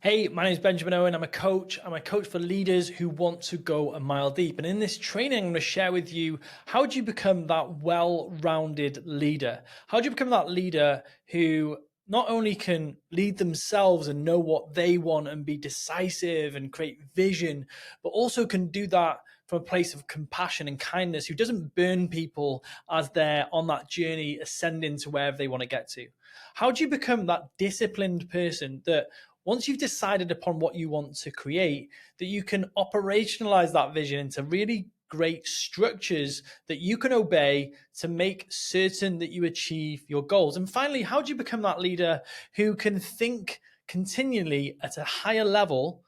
Hey, my name is Benjamin Owen. I'm a coach. I'm a coach for leaders who want to go a mile deep. And in this training, I'm going to share with you, how do you become that well-rounded leader? How do you become that leader who not only can lead themselves and know what they want and be decisive and create vision, but also can do that from a place of compassion and kindness, who doesn't burn people as they're on that journey ascending to wherever they want to get to? How do you become that disciplined person that once you've decided upon what you want to create, that you can operationalize that vision into really great structures that you can obey to make certain that you achieve your goals? And finally, how do you become that leader who can think continually at a higher level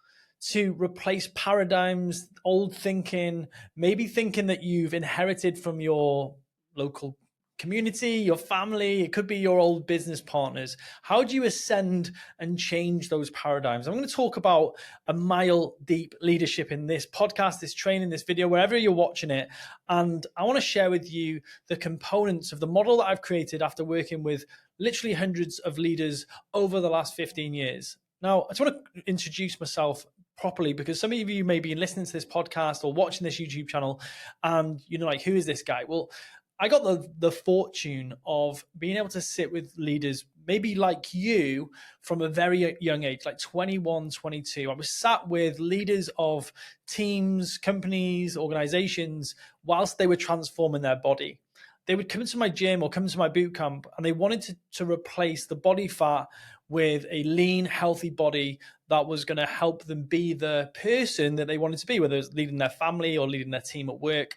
to replace paradigms, old thinking, maybe thinking that you've inherited from your local community, your family, it could be your old business partners? How do you ascend and change those paradigms? I'm going to talk about a mile deep leadership in this podcast, this training, this video, wherever you're watching it. And I want to share with you the components of the model that I've created after working with literally hundreds of leaders over the last 15 years. Now, I just want to introduce myself properly, because some of you may be listening to this podcast or watching this YouTube channel and you're like, who is this guy? Well, I got the fortune of being able to sit with leaders, maybe like you, from a very young age, like 21, 22. I was sat with leaders of teams, companies, organizations, whilst they were transforming their body. They would come to my gym or come to my boot camp and they wanted to replace the body fat with a lean, healthy body that was going to help them be the person that they wanted to be, whether it was leading their family or leading their team at work.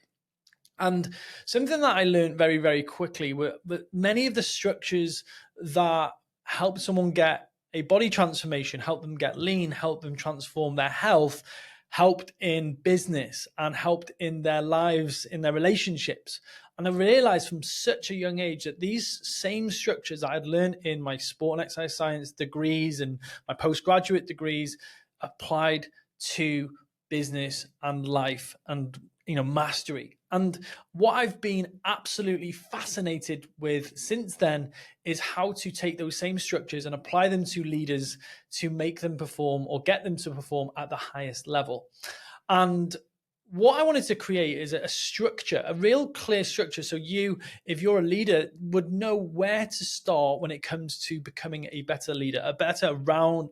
And something that I learned very, very quickly were that many of the structures that help someone get a body transformation, help them get lean, help them transform their health, helped in business and helped in their lives, in their relationships. And I realized from such a young age that these same structures I had learned in my sport and exercise science degrees and my postgraduate degrees applied to business and life and mastery. And what I've been absolutely fascinated with since then is how to take those same structures and apply them to leaders to make them perform or get them to perform at the highest level. And what I wanted to create is a structure, a real clear structure. So you, if you're a leader, would know where to start when it comes to becoming a better leader, a better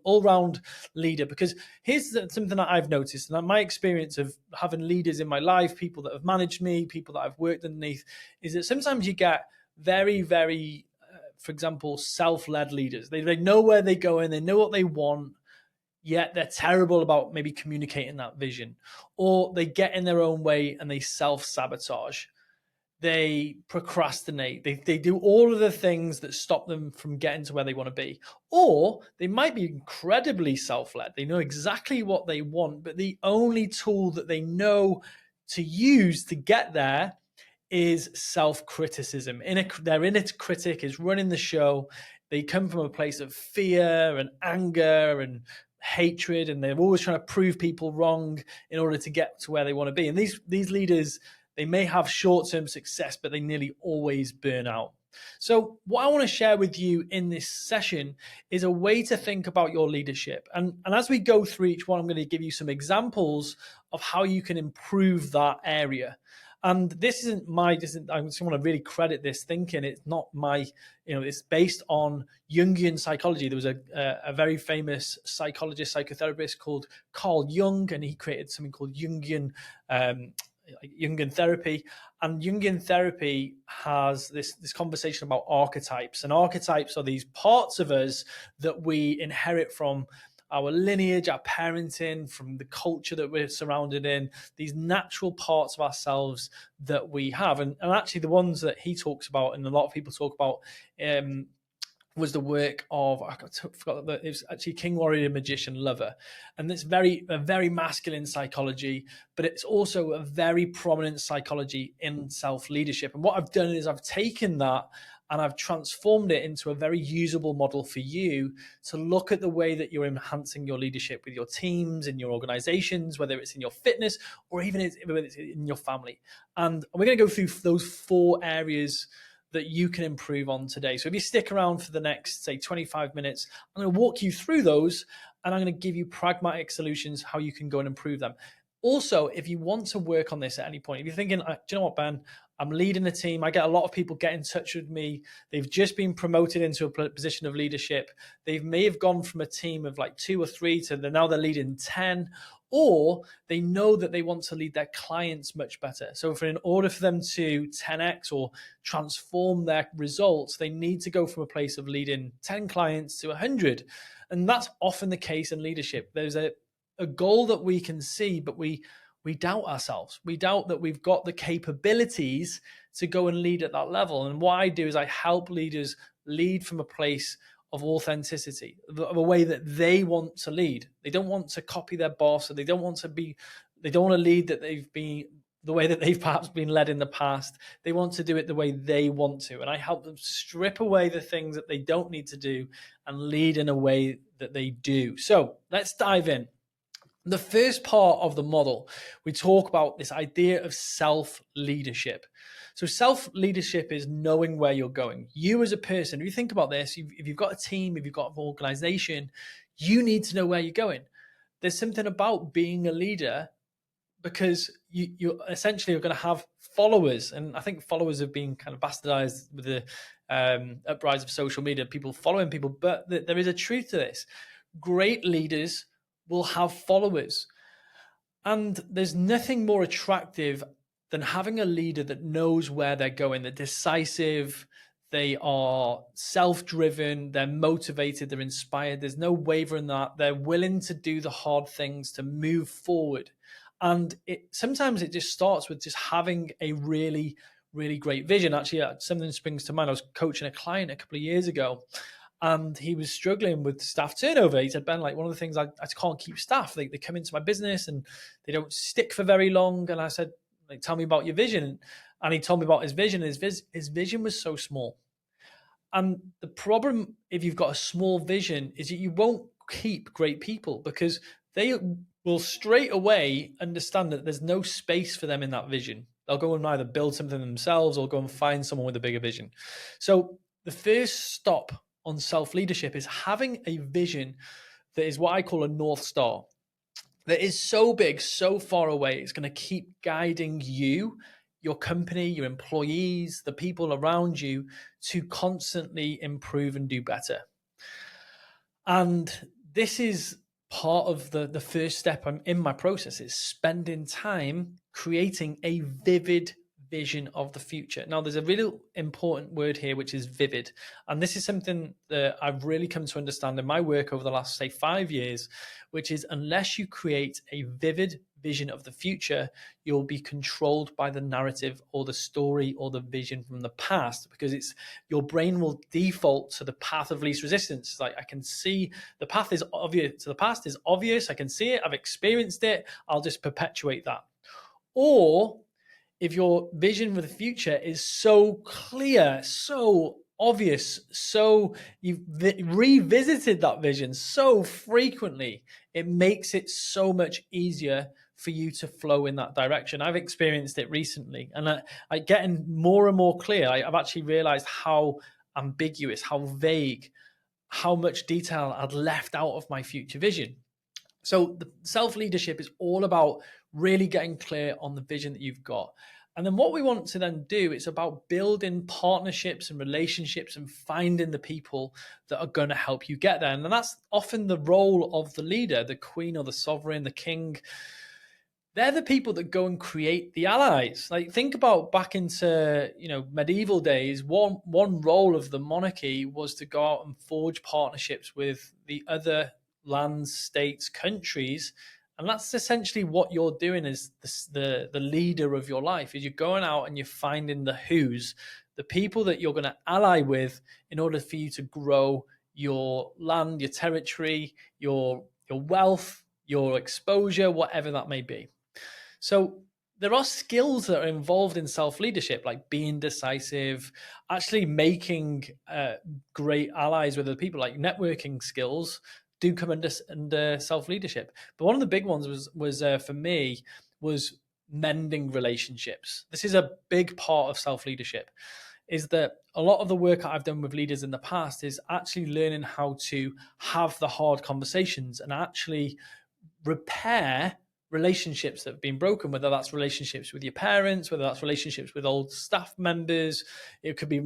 all-round leader. Because here's something that I've noticed, and my experience of having leaders in my life, people that have managed me, people that I've worked underneath, is that sometimes you get very, very, for example, self-led leaders. They know where they go and they know what they want, yet they're terrible about maybe communicating that vision, or they get in their own way and they self-sabotage. They procrastinate. They do all of the things that stop them from getting to where they want to be. Or they might be incredibly self-led. They know exactly what they want, but the only tool that they know to use to get there is self-criticism. Their inner critic is running the show. They come from a place of fear and anger and hatred, and they're always trying to prove people wrong in order to get to where they want to be. And these leaders, they may have short-term success, but they nearly always burn out. So what I want to share with you in this session is a way to think about your leadership. And as we go through each one, I'm going to give you some examples of how you can improve that area. And this isn't I just want to really credit this thinking. It's not my, it's based on Jungian psychology. There was a very famous psychologist, psychotherapist called Carl Jung, and he created something called Jungian therapy. And Jungian therapy has this conversation about archetypes. And archetypes are these parts of us that we inherit from our lineage, our parenting, from the culture that we're surrounded in, these natural parts of ourselves that we have. And actually the ones that he talks about, and a lot of people talk about, was the work of, I forgot that it was actually King, Warrior, Magician, Lover. And it's a very masculine psychology, but it's also a very prominent psychology in self-leadership. And what I've done is I've taken that and I've transformed it into a very usable model for you to look at the way that you're enhancing your leadership with your teams, in your organizations, whether it's in your fitness or even whether it's in your family. And we're going to go through those 4 areas that you can improve on today. So if you stick around for the next, say, 25 minutes, I'm going to walk you through those. and I'm going to give you pragmatic solutions how you can go and improve them. Also, if you want to work on this at any point, if you're thinking, do you know what, Ben, I'm leading the team. I get a lot of people get in touch with me. They've just been promoted into a position of leadership. They may have gone from a team of like 2 or 3 to now they're leading 10, or they know that they want to lead their clients much better. So in order for them to 10x or transform their results, they need to go from a place of leading 10 clients to 100. And that's often the case in leadership. There's a goal that we can see, but we doubt ourselves. We doubt that we've got the capabilities to go and lead at that level. And what I do is I help leaders lead from a place of authenticity, of a way that they want to lead. They don't want to copy their boss, or they don't want to lead that they've been the way that they've perhaps been led in the past. They want to do it the way they want to. And I help them strip away the things that they don't need to do and lead in a way that they do. So let's dive in. The first part of the model, we talk about this idea of self-leadership. So self-leadership is knowing where you're going. You as a person, if you think about this, if you've got a team, if you've got an organization, you need to know where you're going. There's something about being a leader, because you essentially are going to have followers. And I think followers have been kind of bastardized with the uprise of social media, people following people. But there is a truth to this. Great leaders will have followers. And there's nothing more attractive than having a leader that knows where they're going. They're decisive, they are self-driven, they're motivated, they're inspired. There's no wavering that. They're willing to do the hard things to move forward. And sometimes it just starts with just having a really, really great vision. Actually, something springs to mind. I was coaching a client a couple of years ago, and he was struggling with staff turnover. He said, Ben, like one of the things I can't keep staff. They come into my business and they don't stick for very long. And I said, like, tell me about your vision. And he told me about his vision. His vision was so small. And the problem, if you've got a small vision, is that you won't keep great people, because they will straight away understand that there's no space for them in that vision. They'll go and either build something themselves or go and find someone with a bigger vision. So the first stop on self-leadership is having a vision that is what I call a North Star, that is so big, so far away, it's going to keep guiding you, your company, your employees, the people around you, to constantly improve and do better. And this is part of the first step in my process, is spending time creating a vivid vision of the future. Now, there's a really important word here, which is vivid. And this is something that I've really come to understand in my work over the last, say, 5 years, which is unless you create a vivid vision of the future, you'll be controlled by the narrative or the story or the vision from the past, because your brain will default to the path of least resistance. It's like, I can see the path is obvious. So the past is obvious. I can see it. I've experienced it. I'll just perpetuate that. Or if your vision for the future is so clear, so obvious, so you've revisited that vision so frequently, it makes it so much easier for you to flow in that direction. I've experienced it recently, and I getting more and more clear. I've actually realized how ambiguous, how vague, how much detail I'd left out of my future vision. So the self-leadership is all about really getting clear on the vision that you've got. And then what we want to then do is about building partnerships and relationships and finding the people that are going to help you get there. And that's often the role of the leader, the queen or the sovereign, the king. They're the people that go and create the allies. Like, think about back into, medieval days. One role of the monarchy was to go out and forge partnerships with the other lands, states, countries. And that's essentially what you're doing as the leader of your life, is you're going out and you're finding the who's, the people that you're going to ally with in order for you to grow your land, your territory, your wealth, your exposure, whatever that may be. So there are skills that are involved in self-leadership, like being decisive, actually making great allies with other people, like networking skills do come under self-leadership. But one of the big ones was for me was mending relationships. This is a big part of self-leadership. is that a lot of the work I've done with leaders in the past is actually learning how to have the hard conversations and actually repair relationships that have been broken, whether that's relationships with your parents, whether that's relationships with old staff members. It could be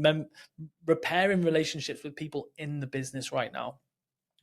repairing relationships with people in the business right now.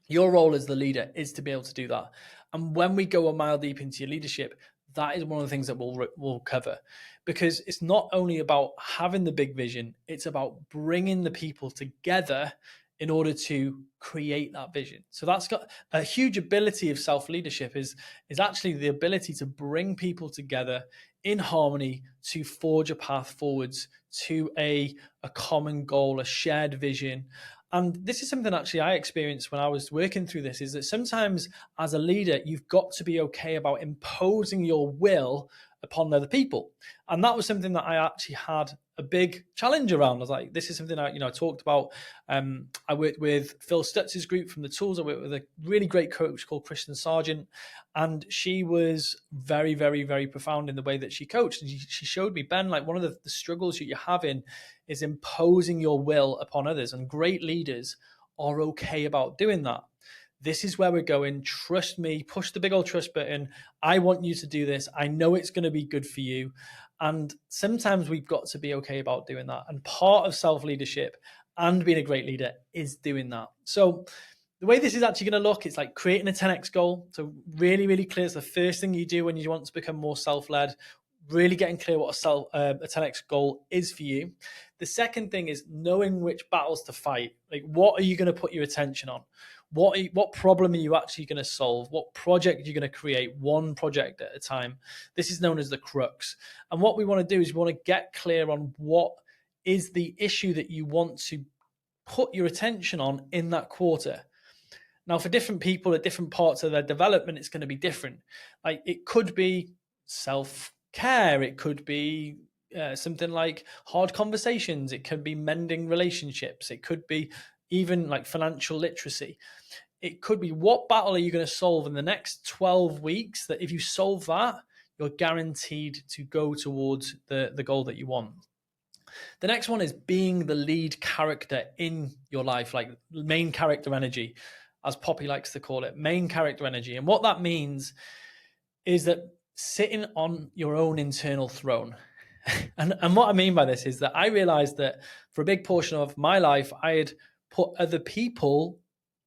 Your role as the leader is to be able to do that. And when we go a mile deep into your leadership, that is one of the things that we'll cover, because it's not only about having the big vision, it's about bringing the people together in order to create that vision. So that's got a huge ability of self-leadership is actually the ability to bring people together in harmony to forge a path forwards to a common goal, a shared vision. And this is something actually I experienced when I was working through this, is that sometimes as a leader, you've got to be okay about imposing your will upon other people. And that was something that I actually had a big challenge around. I was like, this is something I talked about. I worked with Phil Stutz's group from the Tools. I worked with a really great coach called Kristen Sargent, and she was very, very, very profound in the way that she coached. And she showed me, Ben, like one of the struggles that you're having is imposing your will upon others, and great leaders are okay about doing that. This is where we're going. Trust me, push the big old trust button. I want you to do this. I know it's going to be good for you. And sometimes we've got to be okay about doing that. And part of self-leadership and being a great leader is doing that. So the way this is actually going to look, it's like creating a 10x goal. So really, really clear. It's the first thing you do when you want to become more self-led. Really getting clear what a 10x goal is for you. The second thing is knowing which battles to fight. Like, what are you going to put your attention on? What problem are you actually going to solve? What project are you going to create? One project at a time. This is known as the crux. And what we want to do is we want to get clear on what is the issue that you want to put your attention on in that quarter. Now, for different people at different parts of their development, it's going to be different. Like, it could be self-care. It could be something like hard conversations. It could be mending relationships. It could be even like financial literacy. It could be, what battle are you going to solve in the next 12 weeks that if you solve that, you're guaranteed to go towards the goal that you want. The next one is being the lead character in your life, like main character energy, as Poppy likes to call it, main character energy. And what that means is that sitting on your own internal throne. And what I mean by this is that I realized that for a big portion of my life, I had put other people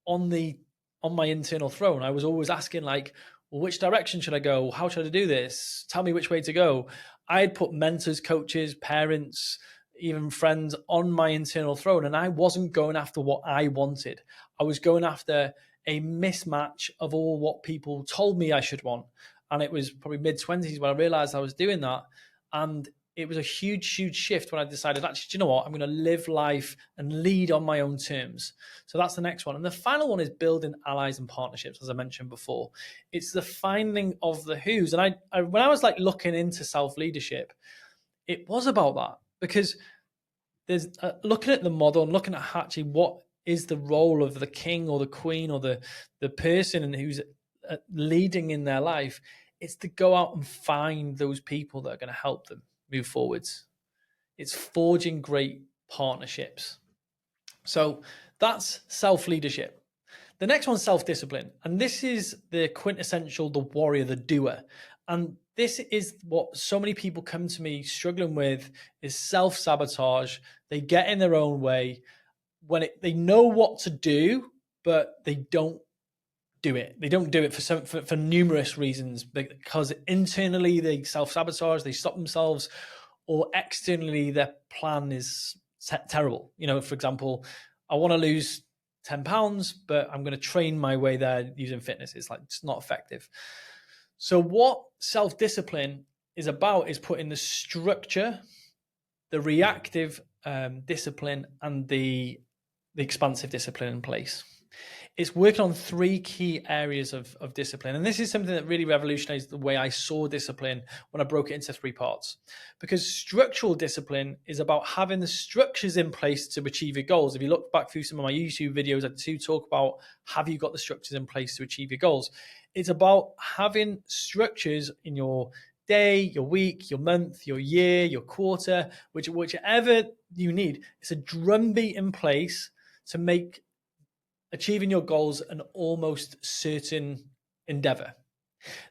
on my internal throne. I was always asking, like, well, which direction should I go? How should I do this? Tell me which way to go. I had put mentors, coaches, parents, even friends on my internal throne, and I wasn't going after what I wanted. I was going after a mismatch of all what people told me I should want. And it was probably mid-20s when I realized I was doing that. And it was a huge, huge shift when I decided, actually, do you know what? I'm going to live life and lead on my own terms. So that's the next one. And the final one is building allies and partnerships, as I mentioned before. It's the finding of the who's. And I when I was like looking into self-leadership, it was about that, because there's looking at the model and looking at actually what is the role of the king or the queen or the person who's leading in their life. It's to go out and find those people that are going to help them move forwards. It's forging great partnerships. So that's self-leadership. The next one's self-discipline. And this is the quintessential, the warrior, the doer. And this is what so many people come to me struggling with, is self-sabotage. They get in their own way when they know what to do, but they don't do it. They don't do it for numerous reasons, because internally they self-sabotage, they stop themselves, or externally their plan is terrible. For example, I want to lose 10 pounds, but I'm going to train my way there using fitness. It's not effective. So what self-discipline is about is putting the structure, the reactive discipline, and the expansive discipline in place. It's working on three key areas of discipline. And this is something that really revolutionized the way I saw discipline when I broke it into three parts. Because structural discipline is about having the structures in place to achieve your goals. If you look back through some of my YouTube videos, I do talk about, have you got the structures in place to achieve your goals? It's about having structures in your day, your week, your month, your year, your quarter, whichever you need. It's a drumbeat in place to make achieving your goals an almost certain endeavor.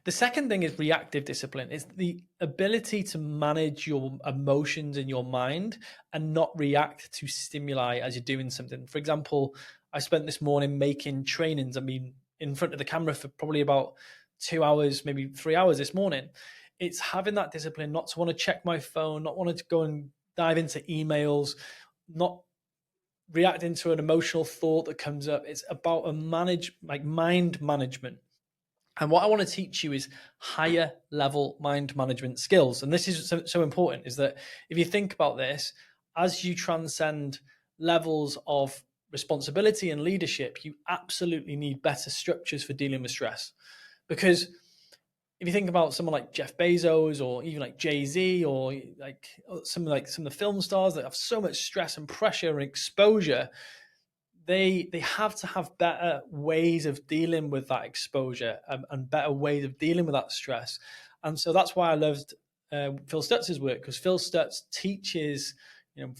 The second thing is reactive discipline. It's the ability to manage your emotions in your mind and not react to stimuli as you're doing something. For example, I spent this morning making trainings. I mean, in front of the camera for probably about 2 hours, maybe 3 hours this morning. It's having that discipline not to want to check my phone, not wanting to go and dive into emails, not reacting to an emotional thought that comes up. It's about a mind management. And what I want to teach you is higher level mind management skills. And this is so important, is that if you think about this, as you transcend levels of responsibility and leadership, you absolutely need better structures for dealing with stress. Because if you think about someone like Jeff Bezos or even like Jay-Z or like some of the film stars that have so much stress and pressure and exposure, they have to have better ways of dealing with that exposure, and better ways of dealing with that stress. And so that's why I loved Phil Stutz's work, because Phil Stutz teaches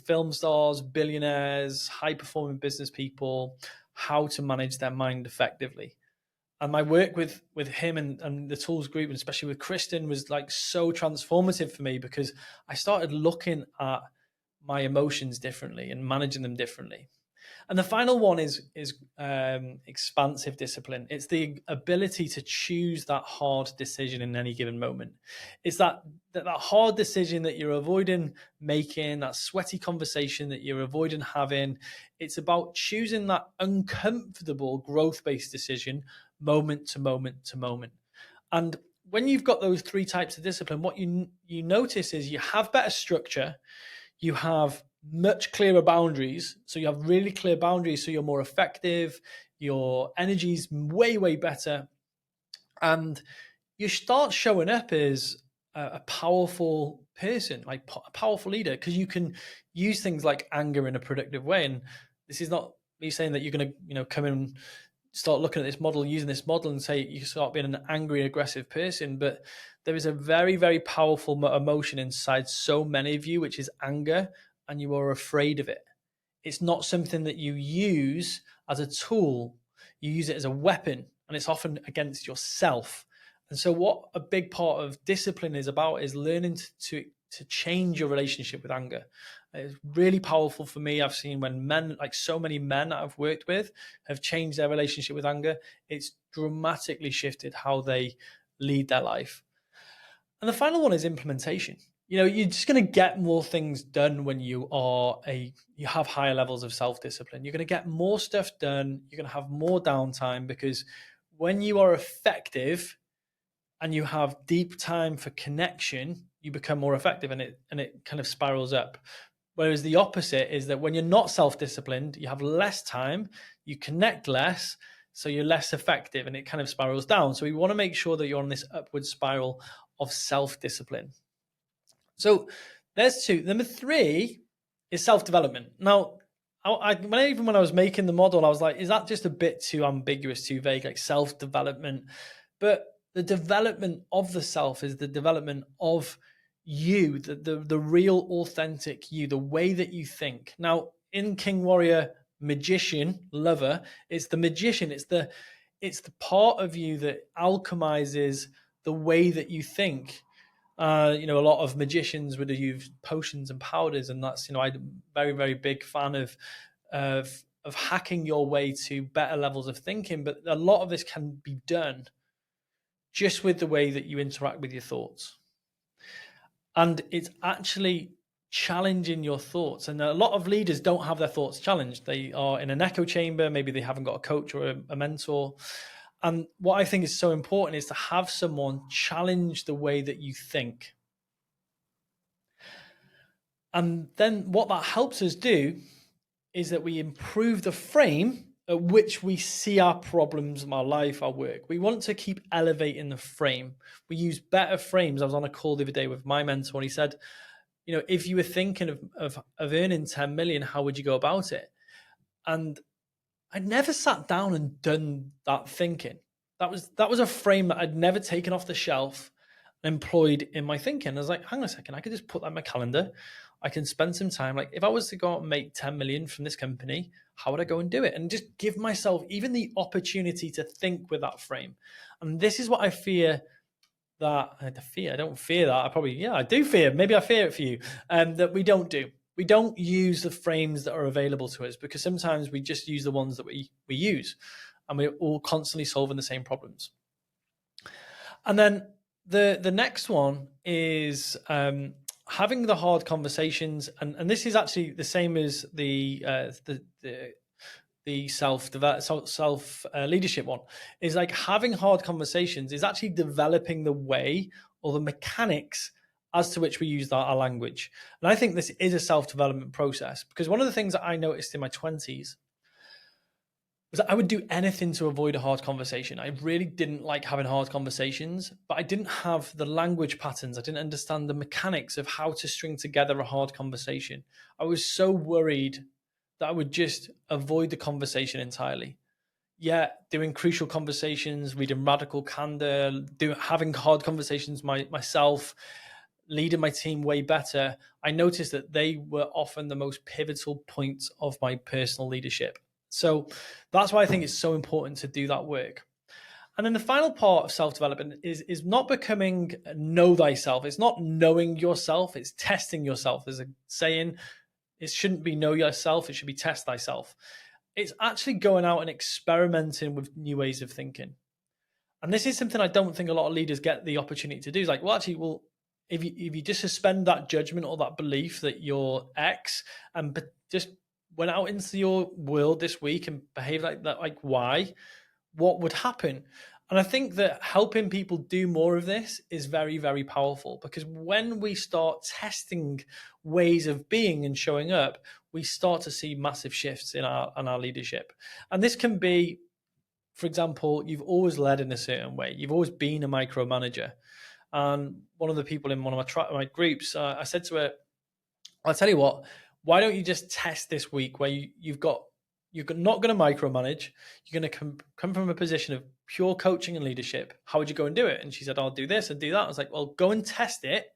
film stars, billionaires, high performing business people how to manage their mind effectively. And my work with him and the tools group, and especially with Kristen, was like so transformative for me, because I started looking at my emotions differently and managing them differently. And the final one is expansive discipline. It's the ability to choose that hard decision in any given moment. It's that hard decision that you're avoiding making, that sweaty conversation that you're avoiding having. It's about choosing that uncomfortable growth-based decision moment to moment to moment. And when you've got those three types of discipline, what you notice is you have better structure, you have much clearer boundaries. So you have really clear boundaries, so you're more effective, your energy's way, way better, and you start showing up as a powerful person, like a powerful leader, because you can use things like anger in a productive way. And this is not me saying that you're going to come in and start looking at this model, using this model, and say you start being an angry, aggressive person. But there is a very, very powerful emotion inside so many of you, which is anger, and you are afraid of it. It's not something that you use as a tool. You use it as a weapon, and it's often against yourself. And so what a big part of discipline is about is learning to change your relationship with anger. It's really powerful for me. I've seen when men, like so many men that I've worked with, have changed their relationship with anger. It's dramatically shifted how they lead their life. And the final one is implementation. You're just going to get more things done when you have higher levels of self-discipline. You're going to get more stuff done. You're going to have more downtime, because when you are effective and you have deep time for connection, you become more effective, and it kind of spirals up. Whereas the opposite is that when you're not self-disciplined, you have less time, you connect less, so you're less effective, and it kind of spirals down. So we want to make sure that you're on this upward spiral of self-discipline. So there's two. Number three is self-development. Now, when I was making the model, I was like, is that just a bit too ambiguous, too vague, like self-development? But the development of the self is the development of you, the real authentic you, the way that you think. Now, in King Warrior Magician Lover, it's the magician, it's the part of you that alchemizes the way that you think. A lot of magicians would use potions and powders, and that's I'm a very, very big fan of hacking your way to better levels of thinking. But a lot of this can be done just with the way that you interact with your thoughts. And it's actually challenging your thoughts. And a lot of leaders don't have their thoughts challenged. They are in an echo chamber. Maybe they haven't got a coach or a mentor. And what I think is so important is to have someone challenge the way that you think. And then what that helps us do is that we improve the frame at which we see our problems, our life, our work. We want to keep elevating the frame. We use better frames. I was on a call the other day with my mentor, and he said, if you were thinking of earning 10 million, how would you go about it? And I'd never sat down and done that thinking. That was a frame that I'd never taken off the shelf. employed in my thinking. I was like, hang on a second, I could just put that in my calendar. I can spend some time. Like, if I was to go out and make 10 million from this company, how would I go and do it? And just give myself even the opportunity to think with that frame. And this is what I fear that I don't fear that. I do fear. Maybe I fear it for you. That we don't do. We don't use the frames that are available to us, because sometimes we just use the ones that we use, and we're all constantly solving the same problems. And then the next one is having the hard conversations, and this is actually the same as the self leadership one. Is like having hard conversations is actually developing the way or the mechanics as to which we use our language. And I think this is a self-development process, because one of the things that I noticed in my 20s was that I would do anything to avoid a hard conversation. I really didn't like having hard conversations, but I didn't have the language patterns. I didn't understand the mechanics of how to string together a hard conversation. I was so worried that I would just avoid the conversation entirely. Yeah, doing crucial conversations, reading Radical Candor, having hard conversations myself, leading my team way better, I noticed that they were often the most pivotal points of my personal leadership. So that's why I think it's so important to do that work. And then the final part of self-development is not becoming know thyself. It's not knowing yourself, it's testing yourself. There's a saying, it shouldn't be know yourself, it should be test thyself. It's actually going out and experimenting with new ways of thinking. And this is something I don't think a lot of leaders get the opportunity to do. It's like, if you just suspend that judgment or that belief that you're X, and just went out into your world this week and behaved like that, like Y, what would happen? And I think that helping people do more of this is very, very powerful, because when we start testing ways of being and showing up, we start to see massive shifts in our leadership. And this can be, for example, you've always led in a certain way. You've always been a micromanager. And one of the people in one of my groups, I said to her, I'll tell you what, why don't you just test this week where you're not going to micromanage. You're going to come from a position of pure coaching and leadership. How would you go and do it? And she said, I'll do this and do that. I was like, well, go and test it.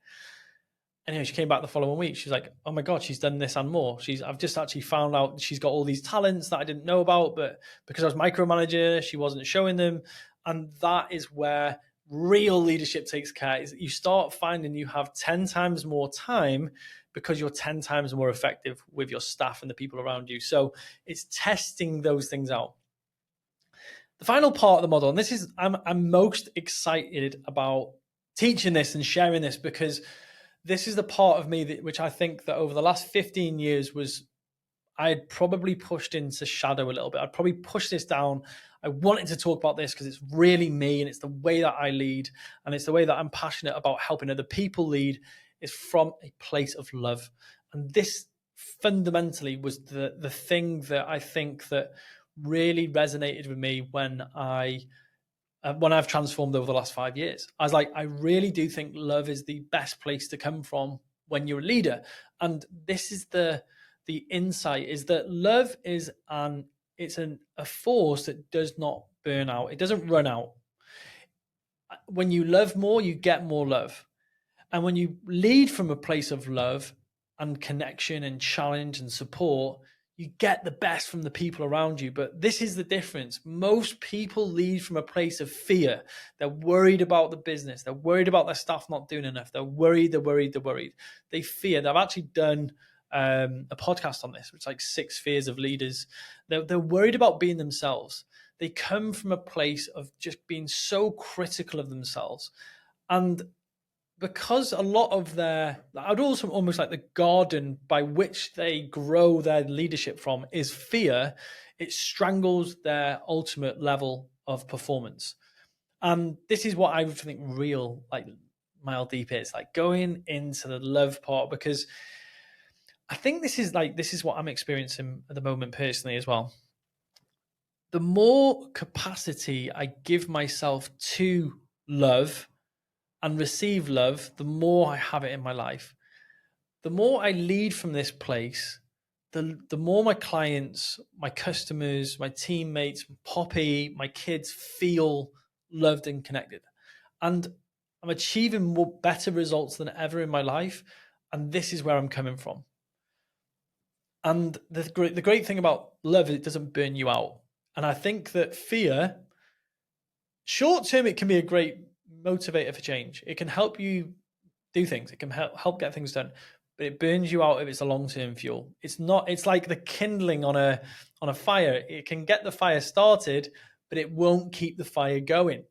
Anyway, she came back the following week. She's like, oh my God, she's done this and more. I've just actually found out she's got all these talents that I didn't know about, but because I was micromanager, she wasn't showing them. And that is where real leadership takes care. Is you start finding you have 10 times more time because you're 10 times more effective with your staff and the people around you. So it's testing those things out. The final part of the model, and this is, I'm most excited about teaching this and sharing this, because this is the part of me which I think that over the last 15 years I had probably pushed into shadow a little bit. I'd probably pushed this down. I wanted to talk about this because it's really me, and it's the way that I lead, and it's the way that I'm passionate about helping other people lead, is from a place of love. And this fundamentally was the thing that I think that really resonated with me when I've transformed over the last 5 years. I was like, I really do think love is the best place to come from when you're a leader. And this is the insight, is that love is a force that does not burn out. It doesn't run out. When you love more, you get more love. And when you lead from a place of love and connection and challenge and support, you get the best from the people around you. But this is the difference. Most people lead from a place of fear. They're worried about the business. They're worried about their staff not doing enough. They're worried. They fear. They've actually done a podcast on this, which is like 6 fears of leaders. They're worried about being themselves. They come from a place of just being so critical of themselves. And because a lot of I'd also almost like the garden by which they grow their leadership from is fear, it strangles their ultimate level of performance. And this is what I think real, like, mile deep is, like going into the love part, because I think this is what I'm experiencing at the moment personally as well. The more capacity I give myself to love and receive love, the more I have it in my life. The more I lead from this place, the more my clients, my customers, my teammates, Poppy, my kids feel loved and connected. And I'm achieving more better results than ever in my life, and this is where I'm coming from. And the great thing about love is it doesn't burn you out. And I think that fear, short term, it can be a great motivator for change. It can help you do things. It can help get things done, but it burns you out if it's a long term fuel. It's not. It's like the kindling on a fire. It can get the fire started, but it won't keep the fire going.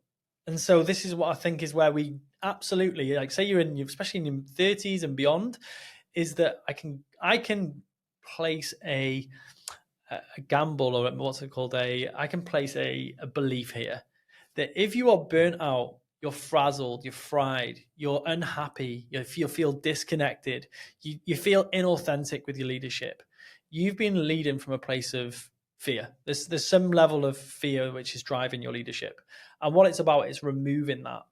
And so this is what I think is where we absolutely, like, say you're in, especially in your 30s and beyond, is that I can place a gamble, or what's it called? I can place a belief here that if you are burnt out, you're frazzled, you're fried, you're unhappy, you feel disconnected, you feel inauthentic with your leadership. You've been leading from a place of fear. There's some level of fear which is driving your leadership. And what it's about is removing that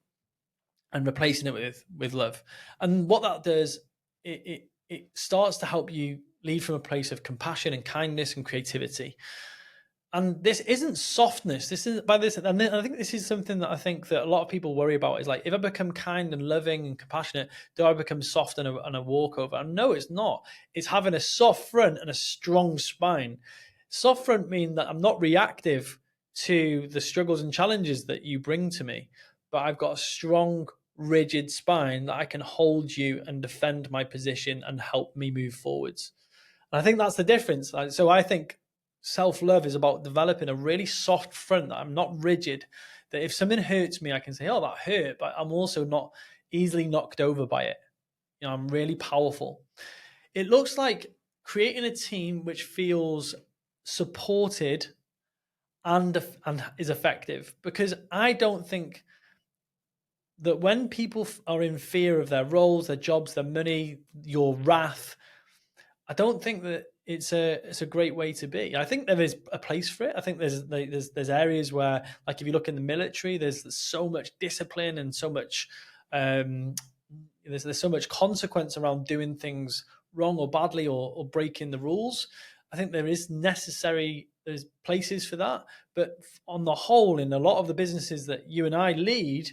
and replacing it with love. And what that does, it starts to help you lead from a place of compassion and kindness and creativity. And this isn't softness. This is by this, and I think this is something that I think that a lot of people worry about. Is like, if I become kind and loving and compassionate, do I become soft and a walkover? And no, it's not. It's having a soft front and a strong spine. Soft front means that I'm not reactive to the struggles and challenges that you bring to me, but I've got a strong, rigid spine that I can hold you and defend my position and help me move forwards. And I think that's the difference. So I think self-love is about developing a really soft front, that I'm not rigid, that if something hurts me, I can say, oh, that hurt, but I'm also not easily knocked over by it. I'm really powerful. It looks like creating a team which feels supported and is effective, because I don't think that when people are in fear of their roles, their jobs, their money, your wrath, I don't think that it's a great way to be. I think there is a place for it. I think there's areas where, like, if you look in the military, there's so much discipline and so much there's so much consequence around doing things wrong or badly, or breaking the rules. I think there's places for that, but on the whole, in a lot of the businesses that you and I lead,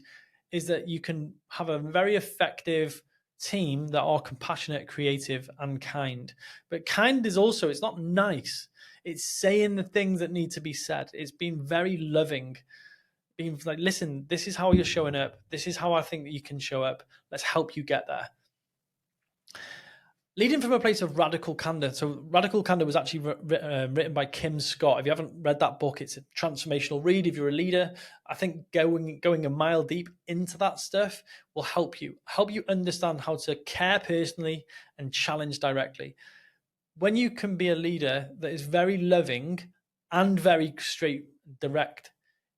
is that you can have a very effective team that are compassionate, creative, and kind. But kind is also, it's not nice. It's saying the things that need to be said. It's being very loving, being like, listen, this is how you're showing up. This is how I think that you can show up. Let's help you get there. Leading from a place of radical candor. So Radical Candor was actually written by Kim Scott. If you haven't read that book, it's a transformational read. If you're a leader, I think going a mile deep into that stuff will help you understand how to care personally and challenge directly. When you can be a leader that is very loving and very straight, direct,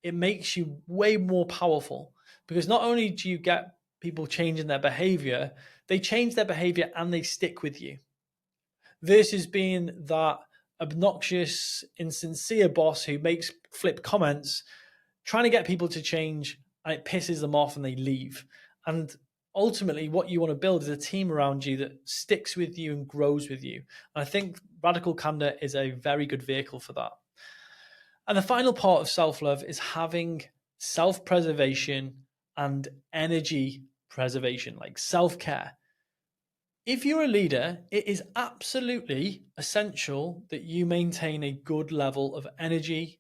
it makes you way more powerful, because not only do you get people changing their behavior, they change their behavior and they stick with you, versus being that obnoxious, insincere boss who makes flip comments, trying to get people to change, and it pisses them off and they leave. And ultimately, what you want to build is a team around you that sticks with you and grows with you. And I think Radical Candor is a very good vehicle for that. And the final part of self-love is having self-preservation and energy preservation, like self-care. If you're a leader, it is absolutely essential that you maintain a good level of energy,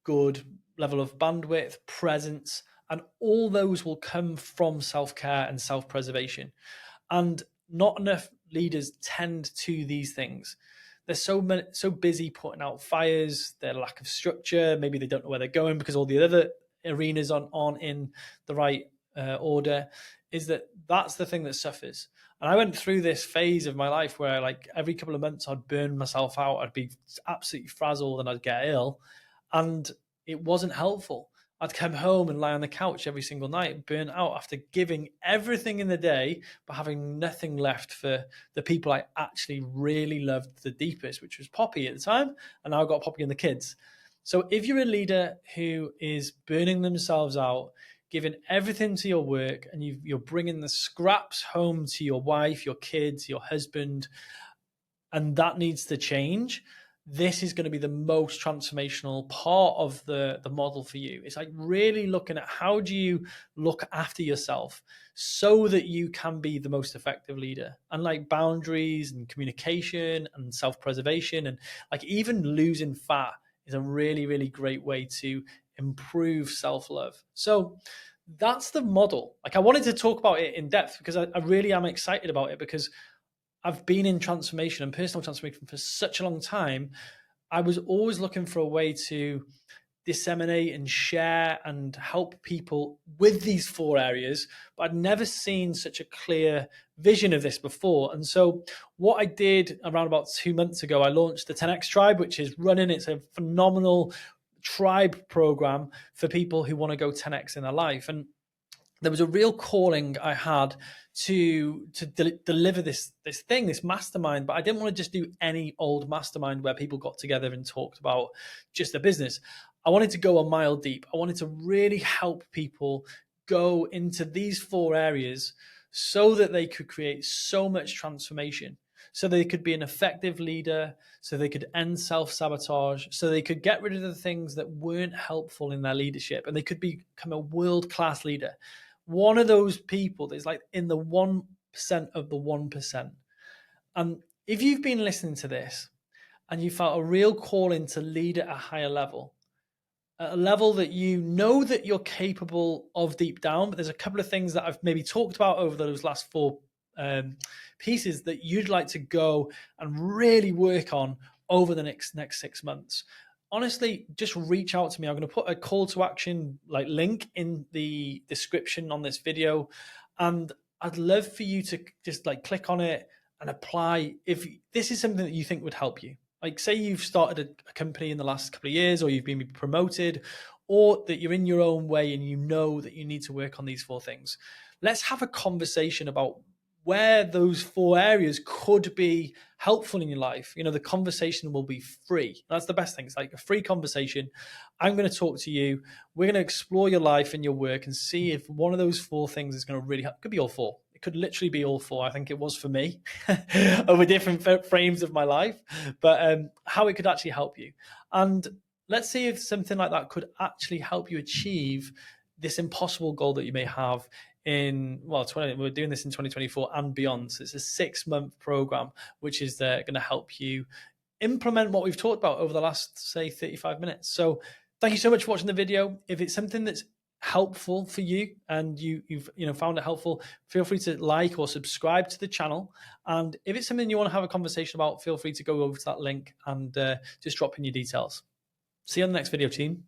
good level of bandwidth, presence, and all those will come from self-care and self-preservation. And not enough leaders tend to these things. They're so busy putting out fires, their lack of structure, maybe they don't know where they're going because all the other arenas aren't in the right order, that's the thing that suffers. And I went through this phase of my life where, like, every couple of months I'd burn myself out. I'd be absolutely frazzled and I'd get ill. And it wasn't helpful. I'd come home and lie on the couch every single night, burnt out after giving everything in the day, but having nothing left for the people I actually really loved the deepest, which was Poppy at the time. And now I've got Poppy and the kids. So if you're a leader who is burning themselves out, giving everything to your work, and you're bringing the scraps home to your wife, your kids, your husband, and that needs to change, this is going to be the most transformational part of the model for you. It's like really looking at how do you look after yourself so that you can be the most effective leader. And like boundaries and communication and self-preservation and like even losing fat is a really, really great way to improve self-love. So that's the model. Like I wanted to talk about it in depth because I really am excited about it, because I've been in transformation and personal transformation for such a long time. I was always looking for a way to disseminate and share and help people with these 4 areas, but I'd never seen such a clear vision of this before. And so what I did around about 2 months ago, I launched the 10X Tribe, which is running. It's a phenomenal tribe program for people who want to go 10X in their life. And there was a real calling I had to deliver this thing, this mastermind, but I didn't want to just do any old mastermind where people got together and talked about just their business. I wanted to go a mile deep. I wanted to really help people go into these 4 areas so that they could create so much transformation, so they could be an effective leader, so they could end self-sabotage, so they could get rid of the things that weren't helpful in their leadership, and they could become a world-class leader. One of those people that's like in the 1% of the 1%. And if you've been listening to this and you felt a real calling to lead at a higher level, at a level that you know that you're capable of deep down, but there's a couple of things that I've maybe talked about over those last 4 pieces that you'd like to go and really work on over the next 6 months, honestly, just reach out to me. I'm going to put a call to action like link in the description on this video, and I'd love for you to just like click on it and apply if this is something that you think would help you. Like say you've started a company in the last couple of years, or you've been promoted, or that you're in your own way and you know that you need to work on these 4 things. Let's have a conversation about where those 4 areas could be helpful in your life. You know, the conversation will be free. That's the best thing. It's like a free conversation. I'm going to talk to you. We're going to explore your life and your work and see if one of those 4 things is going to really help. It could be all 4. It could literally be all 4. I think it was for me over different frames of my life, but how it could actually help you. And let's see if something like that could actually help you achieve this impossible goal that you may have in, well, we're doing this in 2024 and beyond. So it's a 6-month program, which is going to help you implement what we've talked about over the last, say, 35 minutes. So thank you so much for watching the video. If it's something that's helpful for you and you've found it helpful, feel free to like or subscribe to the channel. And if it's something you want to have a conversation about, feel free to go over to that link and just drop in your details. See you on the next video, team.